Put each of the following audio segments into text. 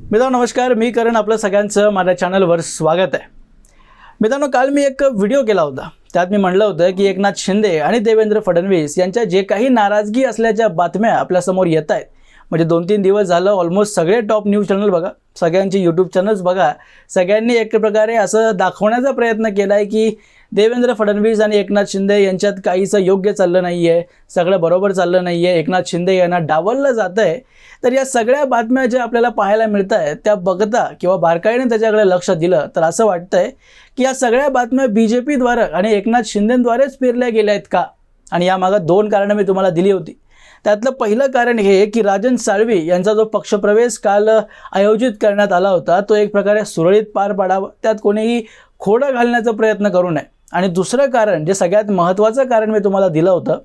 मित्रांनो नमस्कार, मी करण आपलं सगळ्यांचं माझ्या चॅनलवर स्वागत आहे. मित्रांनो, काल मी एक व्हिडिओ केला होता. त्यात मी म्हटलं होतं की एकनाथ शिंदे आणि देवेंद्र फडणवीस यांच्या जे काही नाराजगी असल्याच्या बातम्या आपल्यासमोर येत आहेत, म्हणजे 2-3 दिवस झालं ऑलमोस्ट सगळे टॉप न्यूज चॅनल बघा, सगळ्यांचे यूट्यूब चॅनल्स बघा, सगळ्यांनी एक प्रकारे असं दाखवण्याचा प्रयत्न केला आहे की देवेंद्र फडणवीस आणि एकनाथ शिंदे यांच्यात काहीसं योग्य चाललं नाही आहे, सगळं बरोबर चाललं नाही आहे, एकनाथ शिंदे यांना डावललं जातं आहे. तर या सगळ्या बातम्या ज्या आपल्याला पाहायला मिळत आहेत त्या बघता किंवा बारकाईने त्याच्याकडे लक्ष दिलं तर असं वाटतंय की या सगळ्या बातम्या BJPद्वारे आणि एकनाथ शिंदेद्वारेच पेरल्या गेल्या आहेत का. आणि यामागं 2 कारणं मी तुम्हाला दिली होती. त्यातलं पहिलं कारण हे की राजन साळवी यांचा जो पक्षप्रवेश काल आयोजित करण्यात आला होता तो एक प्रकारे सुरळीत पार पाडावा, त्यात कोणीही खोडं घालण्याचा प्रयत्न करू नये. आणि दुसरं कारण जे सगळ्यात महत्त्वाचं कारण मी तुम्हाला दिलं होतं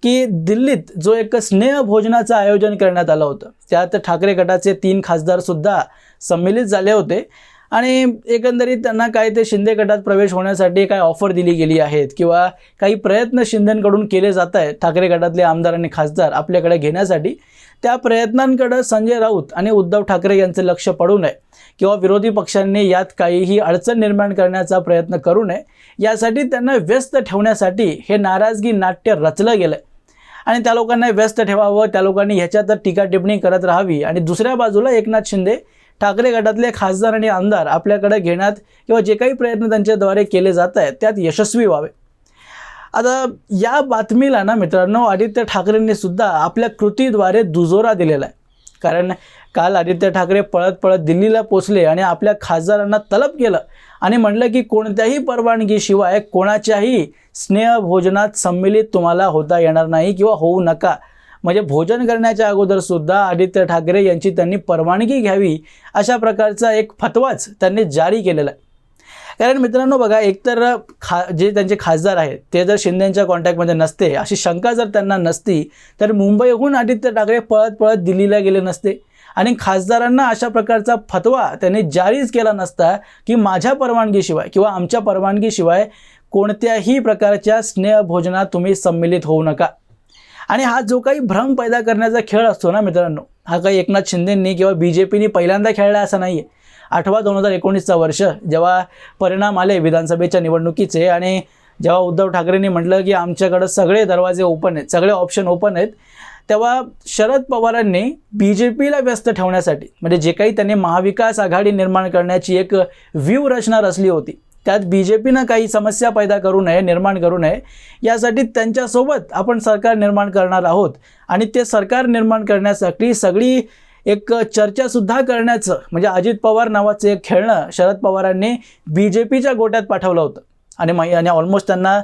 की दिल्लीत जो एक स्नेहभोजनाचं आयोजन करण्यात आलं होतं, त्यात ठाकरे गटाचे 3 खासदारसुद्धा सम्मिलित झाले होते आणि एकंदरीत त्यांना काय ते शिंदे गटात प्रवेश होण्यासाठी काय ऑफर दिली गेली आहेत किंवा काही प्रयत्न शिंदेंकडून केले जात आहेत ठाकरे गटातले आमदार आणि खासदार आपल्याकडे घेण्यासाठी. त्या प्रयत्नांकडे संजय राऊत आणि उद्धव ठाकरे यांचे लक्ष पडू नये किंवा विरोधी पक्षांनी यात काहीही अडचण निर्माण करण्याचा प्रयत्न करू नये, यासाठी त्यांना व्यस्त ठेवण्यासाठी हे नाराजगी नाट्य रचलं गेलं आणि त्या लोकांना व्यस्त ठेवावं, त्या लोकांनी ह्याच्यात टीका टिप्पणी करत राहावी आणि दुसऱ्या बाजूला एकनाथ शिंदे ठाकरे गटातले खासदार आणि आमदार आपल्याकडे घेण्यात किंवा जे काही प्रयत्न त्यांच्याद्वारे केले जात आहेत त्यात यशस्वी व्हावे. आता या बातमीला ना मित्रांनो आदित्य ठाकरेंनी सुद्धा आपल्या कृतीद्वारे दुजोरा दिलेला आहे. कारण काल आदित्य ठाकरे पळत पळत दिल्लीला पोचले आणि आपल्या खासदारांना तलब केलं आणि म्हटलं की कोणत्याही परवानगीशिवाय कोणाच्याही स्नेहभोजनात सम्मिलित तुम्हाला होता येणार नाही किंवा होऊ नका. म्हणजे भोजन करण्याच्या अगोदरसुद्धा आदित्य ठाकरे यांची त्यांनी परवानगी घ्यावी अशा प्रकारचा एक फतवाच त्यांनी जारी केलेला आहे. कारण मित्रांनो बघा, एकतर जे त्यांचे खासदार आहेत ते जर शिंदेंच्या कॉन्टॅक्टमध्ये नसते अशी शंका जर त्यांना नसती तर मुंबईहून आदित्य ठाकरे पळत पळत दिल्लीला गेले नसते आणि खासदारांना अशा प्रकारचा फतवा त्यांनी जारीच केला नसता की माझ्या परवानगीशिवाय किंवा आमच्या परवानगीशिवाय कोणत्याही प्रकारच्या स्नेहभोजनात तुम्ही सम्मिलित होऊ नका. आणि हा जो काही भ्रम पैदा करण्याचा खेळ असतो ना मित्रांनो, हा काही एकनाथ शिंदेंनी किंवा BJPनी पहिल्यांदा खेळला असं नाही आहे. आठवा 2019चा वर्ष जेव्हा परिणाम आले विधानसभेच्या निवडणुकीचे आणि जेव्हा उद्धव ठाकरेंनी म्हटलं की आमच्याकडं सगळे दरवाजे ओपन आहेत, सगळे ऑप्शन ओपन आहेत, तेव्हा शरद पवारांनी BJPला व्यस्त ठेवण्यासाठी म्हणजे जे काही त्यांनी महाविकास आघाडी निर्माण करण्याची एक व्यूहरचना रचली होती त्यात BJPनं काही समस्या पैदा करू नये, निर्माण करू नये, यासाठी त्यांच्यासोबत आपण सरकार निर्माण करणार आहोत. आणि ते सरकार निर्माण करण्यासाठी सगळी एक चर्चासुद्धा करण्याचं म्हणजे अजित पवार नावाचं एक खेळणं शरद पवारांनी BJPच्या गोट्यात पाठवलं होतं. आणि ऑलमोस्ट त्यांना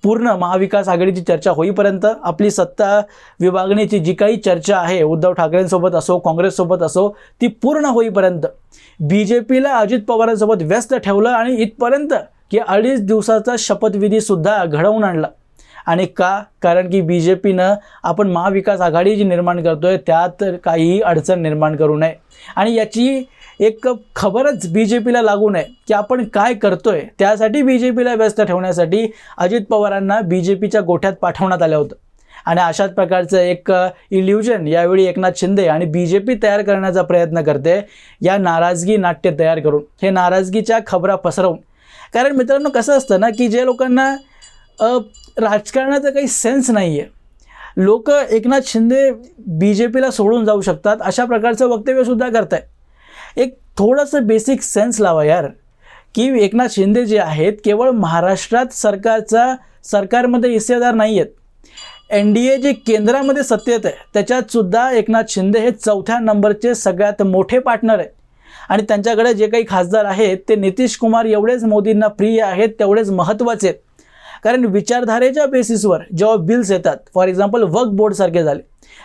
पूर्ण महाविकास आघाडीची चर्चा होईपर्यंत आपली सत्ता विभागणीची जी काही चर्चा आहे उद्धव ठाकरेंसोबत असो काँग्रेससोबत असो ती पूर्ण होईपर्यंत BJPला अजित पवारांसोबत व्यस्त ठेवलं आणि इथपर्यंत की 2.5 दिवसाचा शपथविधीसुद्धा घडवून आणला. आणि का? कारण की BJPनं आपण महाविकास आघाडी जी निर्माण करतोय त्यात काहीही अडचण निर्माण करू नये आणि याची एक खबरच BJPला लागू नये की आपण काय करतोय, त्यासाठी BJPला व्यस्त ठेवण्यासाठी अजित पवारांना BJPच्या गोठ्यात पाठवण्यात आलं होतं. आणि अशाच प्रकारचं एक इल्युजन यावेळी एकनाथ शिंदे आणि BJP तयार करण्याचा प्रयत्न करते या नाराजगी नाट्य तयार करून, हे नाराजगीच्या खबरा पसरवून. कारण मित्रांनो कसं असतं ना की जे लोकांना राजकारणाचा काही सेन्स नाही आहे, लोक एकनाथ शिंदे BJPला सोडून जाऊ शकतात अशा प्रकारचं वक्तव्यसुद्धा करत आहे. एक थोडंसं बेसिक सेन्स लावा यार की एकनाथ शिंदे जे आहेत केवळ महाराष्ट्रात सरकारमध्ये हिस्सेदार नाही आहेत. NDA जे केंद्रामध्ये सत्तेत आहे त्याच्यातसुद्धा एकनाथ शिंदे हे 4थ्या नंबरचे सगळ्यात मोठे पार्टनर आहेत. आणि त्यांच्याकडे जे काही खासदार आहेत ते नितीश कुमार एवढेच मोदींना प्रिय आहेत, तेवढेच महत्त्वाचे आहेत. कारण विचारधारेच्या बेसिसवर जेव्हा बिल्स येतात, फॉर एक्झाम्पल वक्फ बोर्डसारखे झाले,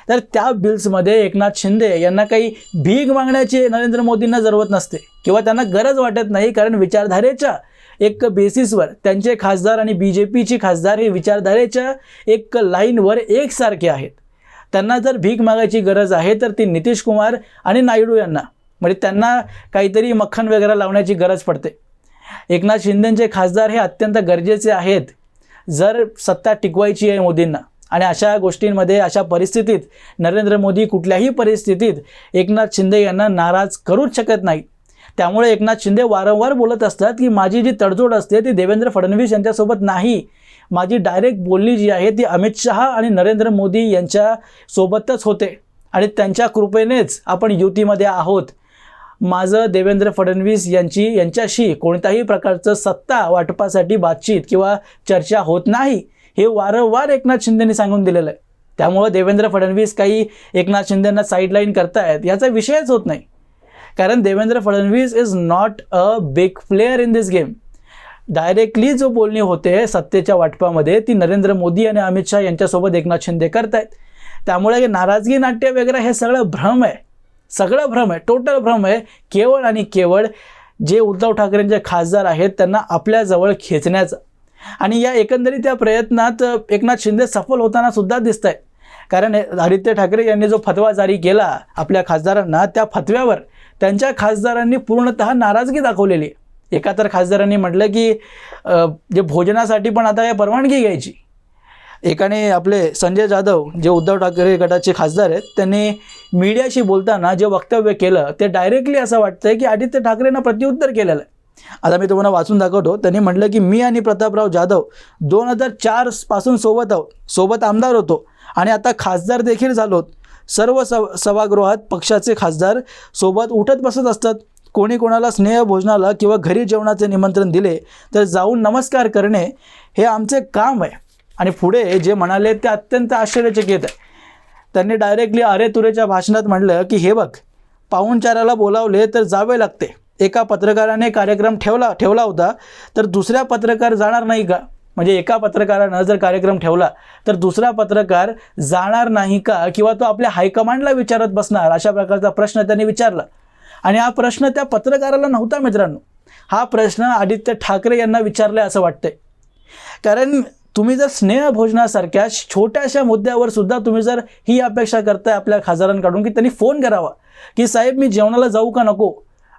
तर त्या बिल्समध्ये एकनाथ शिंदे यांना काही भीक मागण्याची नरेंद्र मोदींना जरूरत नसते किंवा त्यांना गरज वाटत नाही. कारण विचारधारेच्या एक बेसिसवर त्यांचे खासदार आणि BJPची खासदार हे विचारधारेच्या एक लाईनवर एकसारखे आहेत. त्यांना जर भीक मागायची गरज आहे तर ती नितीश कुमार आणि नायडू यांना म्हणजे त्यांना काहीतरी मक्खन वगैरे लावण्याची गरज पडते. एकनाथ शिंदेंचे खासदार हे अत्यंत गरजेचे आहेत जर सत्ता टिकवायची आहे मोदींना आणि अशा गोष्टींमध्ये, अशा परिस्थितीत नरेंद्र मोदी कुठल्याही परिस्थितीत एकनाथ शिंदे यांना नाराज करूच शकत नाही. त्यामुळे एकनाथ शिंदे वारंवार बोलत असतात की माझी जी तडजोड असते ती देवेंद्र फडणवीस यांच्यासोबत नाही, माझी डायरेक्ट बोलणी जी आहे ती अमित शहा आणि नरेंद्र मोदी यांच्यासोबतच होते आणि त्यांच्या कृपेनेच आपण युतीमध्ये आहोत. माझं देवेंद्र फडणवीस यांच्याशी कोणत्याही प्रकारचं सत्ता वाटपासाठी बातचीत किंवा चर्चा होत नाही, हे वारंवार एकनाथ शिंदेंनी सांगून दिलेलं आहे. त्यामुळं देवेंद्र फडणवीस काही एकनाथ शिंदेंना साईडलाईन करतायत याचा विषयच होत नाही. कारण Devendra Fadnavis is not a big player in this game. Directly जो बोलणी होते सत्तेच्या वाटपामध्ये ती नरेंद्र मोदी आणि अमित शहा यांच्यासोबत एकनाथ शिंदे करतायत. त्यामुळे नाराजगी नाट्य वगैरे हे सगळं भ्रम आहे, सगळं भ्रम आहे, टोटल भ्रम आहे. केवळ आणि केवळ जे उद्धव ठाकरेंचे खासदार आहेत त्यांना आपल्याजवळ खेचण्याचा. आणि या एकंदरीत या प्रयत्नात एकनाथ शिंदे सफल होताना सुद्धा दिसत आहेत. कारण आदित्य ठाकरे यांनी जो फतवा जारी केला आपल्या खासदारांना, त्या फतव्यावर त्यांच्या खासदारांनी पूर्णतः नाराजगी दाखवलेली आहे. एका तर खासदारांनी म्हटलं की जे भोजनासाठी पण आता काय परवानगी घ्यायची. एकाने आपले संजय जाधव जे उद्धव ठाकरे गटाचे खासदार आहेत त्यांनी मीडियाशी बोलताना जे वक्तव्य केलं ते डायरेक्टली असं वाटतंय की आदित्य ठाकरेंना प्रत्युत्तर केलेलं आहे. आता मी तुम्हाला वाचून दाखवतो. त्यांनी म्हटलं की मी आणि प्रतापराव जाधव 2004 पासून सोबत आहोत, सोबत आमदार होतो आणि आता खासदार देखील झालोत. सर्व सभागृहात पक्षाचे खासदार सोबत उठत बसत असतात. कोणी कोणाला स्नेहभोजनाला किंवा घरी जेवणाचे निमंत्रण दिले तर जाऊन नमस्कार करणे हे आमचे काम आहे. आणि पुढे जे म्हणाले ते अत्यंत आश्चर्यचकित आहे. त्यांनी डायरेक्टली अरे तुरेच्या भाषणात म्हटलं की हे बघ, पाहुणचाराला बोलावले तर जावे लागते. एका पत्रकाराने कार्यक्रम ठेवला होता तर दुसऱ्या पत्रकार जाणार नाही का? म्हणजे एका पत्रकारानं जर कार्यक्रम ठेवला तर दुसरा पत्रकार जाणार नाही का? किंवा तो आपल्या हायकमांडला विचारत बसणार, अशा प्रकारचा प्रश्न त्यांनी विचारला. आणि हा प्रश्न त्या पत्रकाराला नव्हता मित्रांनो, हा प्रश्न आदित्य ठाकरे यांना विचारला असं वाटतंय. कारण तुम्ही जर स्नेहभोजनासारख्या छोट्याशा मुद्द्यावर सुद्धा तुम्ही जर ही अपेक्षा करताय आपल्या खासदारांकडून की त्यांनी फोन करावा की साहेब मी जेवणाला जाऊ का नको,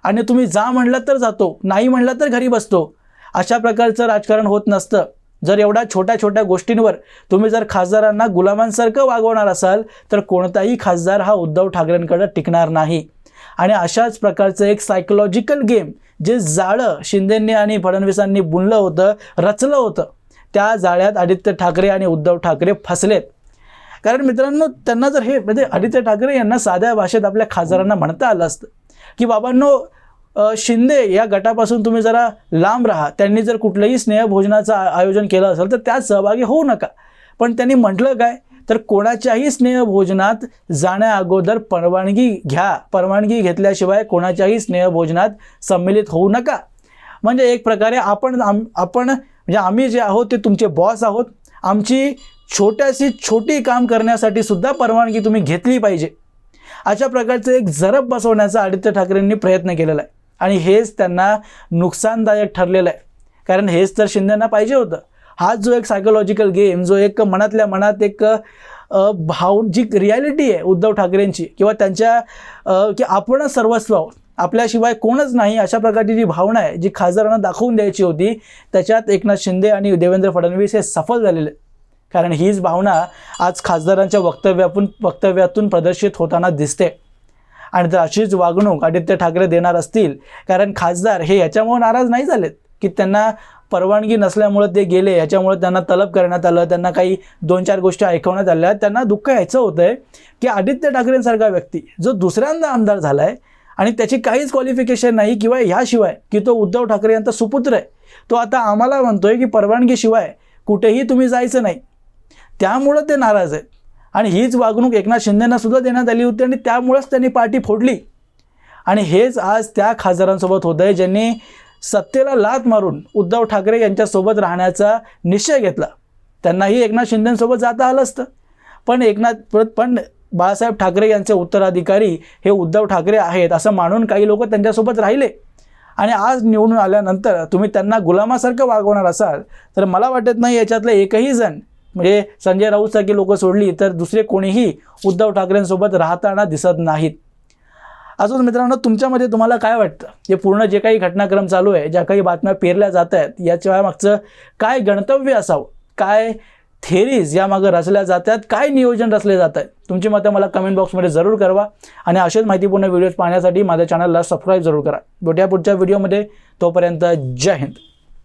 आणि तुम्ही जा म्हणलं तर जातो, नाही म्हणलं तर घरी बसतो, अशा प्रकारचं राजकारण होत नसतं. जर एवढ्या छोट्या छोट्या गोष्टींवर तुम्ही जर खासदारांना गुलामांसारखं वागवणार असाल तर कोणताही खासदार हा उद्धव ठाकरेंकडे टिकणार नाही. आणि अशाच प्रकारचं एक सायकोलॉजिकल गेम जे जाळं शिंदेंनी आणि फडणवीसांनी बुनलं होतं, रचलं होतं, त्या जाळ्यात आदित्य ठाकरे आणि उद्धव ठाकरे फसलेत. कारण मित्रांनो त्यांना जर हे म्हणजे आदित्य ठाकरे यांना साध्या भाषेत आपल्या खासदारांना म्हणता आलं असतं की बाबांनो शिंदे या गटापासून तुम्ही जरा लांब राहा, त्यांनी जर कुठलंही स्नेहभोजनाचं आयोजन केलं असेल तर त्यात सहभागी होऊ नका. पण त्यांनी म्हटलं काय तर कोणाच्याही स्नेहभोजनात जाण्याअगोदर परवानगी घ्या, परवानगी घेतल्याशिवाय कोणाच्याही स्नेहभोजनात सम्मिलित होऊ नका. म्हणजे एक प्रकारे आपण म्हणजे आम्ही जे आहोत ते तुमचे बॉस आहोत, आमची छोटी काम करण्यासाठी सुद्धा परवानगी तुम्ही घेतली पाहिजे. अशा प्रकारचं एक जरब बसवण्याचा आदित्य ठाकरेंनी प्रयत्न केलेला आहे आणि हेच त्यांना नुकसानदायक ठरलेलं आहे. कारण हेच तर शिंदेंना पाहिजे होतं. हाच जो एक सायकोलॉजिकल गेम, जो एक मनातल्या मनात एक जी रियालिटी आहे उद्धव ठाकरेंची किंवा त्यांच्या की आपणच सर्वस्व आहोत, आपल्याशिवाय कोणच नाही, अशा प्रकारची जी भावना आहे जी खासदारांना दाखवून द्यायची होती, त्याच्यात एकनाथ शिंदे आणि देवेंद्र फडणवीस हे सफल झालेले. कारण हीच भावना आज खासदारांच्या वक्तव्यातून प्रदर्शित होताना दिसते. आणि जर अशीच वागणूक आदित्य ठाकरे देणार असतील, कारण खासदार हे याच्यामुळे नाराज नाही झालेत की त्यांना परवानगी नसल्यामुळे ते गेले, याच्यामुळे त्यांना तलब करण्यात आलं, त्यांना काही 2-4 गोष्टी ऐकवण्यात आल्या. त्यांना दुःख यायचं होतं आहे की आदित्य ठाकरेंसारखा व्यक्ती जो दुसऱ्यांदा आमदार झाला आहे आणि त्याची काहीच क्वालिफिकेशन नाही किंवा ह्याशिवाय की तो उद्धव ठाकरे यांचा सुपुत्र आहे, तो आता आम्हाला म्हणतोय की परवानगीशिवाय कुठेही तुम्ही जायचं नाही. त्यामुळं ते नाराज आहेत. आणि हीच वागणूक एकनाथ शिंदेंना सुद्धा देण्यात आली होती आणि त्यामुळंच त्यांनी पार्टी फोडली. आणि हेच आज त्या खासदारांसोबत होतं आहे ज्यांनी सत्तेला लाथ मारून उद्धव ठाकरे यांच्यासोबत राहण्याचा निश्चय घेतला. त्यांनाही एकनाथ शिंदेंसोबत जाता आलं असतं, पण बाळासाहेब ठाकरे यांचे उत्तराधिकारी हे उद्धव ठाकरे आहेत असं मानून काही लोक त्यांच्यासोबत राहिले. आणि आज निवडून आल्यानंतर तुम्ही त्यांना गुलामासारखं वागवणार असाल तर मला वाटत नाही याच्यातलं एकही जण, म्हणजे संजय राऊतसारखी लोकं सोडली तर दुसरे कोणीही उद्धव ठाकरेंसोबत राहताना दिसत नाहीत. अजून मित्रांनो तुमच्यामध्ये तुम्हाला काय वाटतं, हे पूर्ण जे काही घटनाक्रम चालू आहे, ज्या काही बातम्या पेरल्या जात आहेत, याच्या मागचं काय गणतव्य असावं, काय थेरीज यामागं रचल्या जातात, काय नियोजन रचले जात आहे? तुमची मतं मला कमेंट बॉक्समध्ये जरूर कळवा आणि असेच माहितीपूर्ण व्हिडिओज पाहण्यासाठी माझ्या चॅनलला सबस्क्राईब जरूर करा. भेटूया पुढच्या व्हिडिओमध्ये. तोपर्यंत जय हिंद.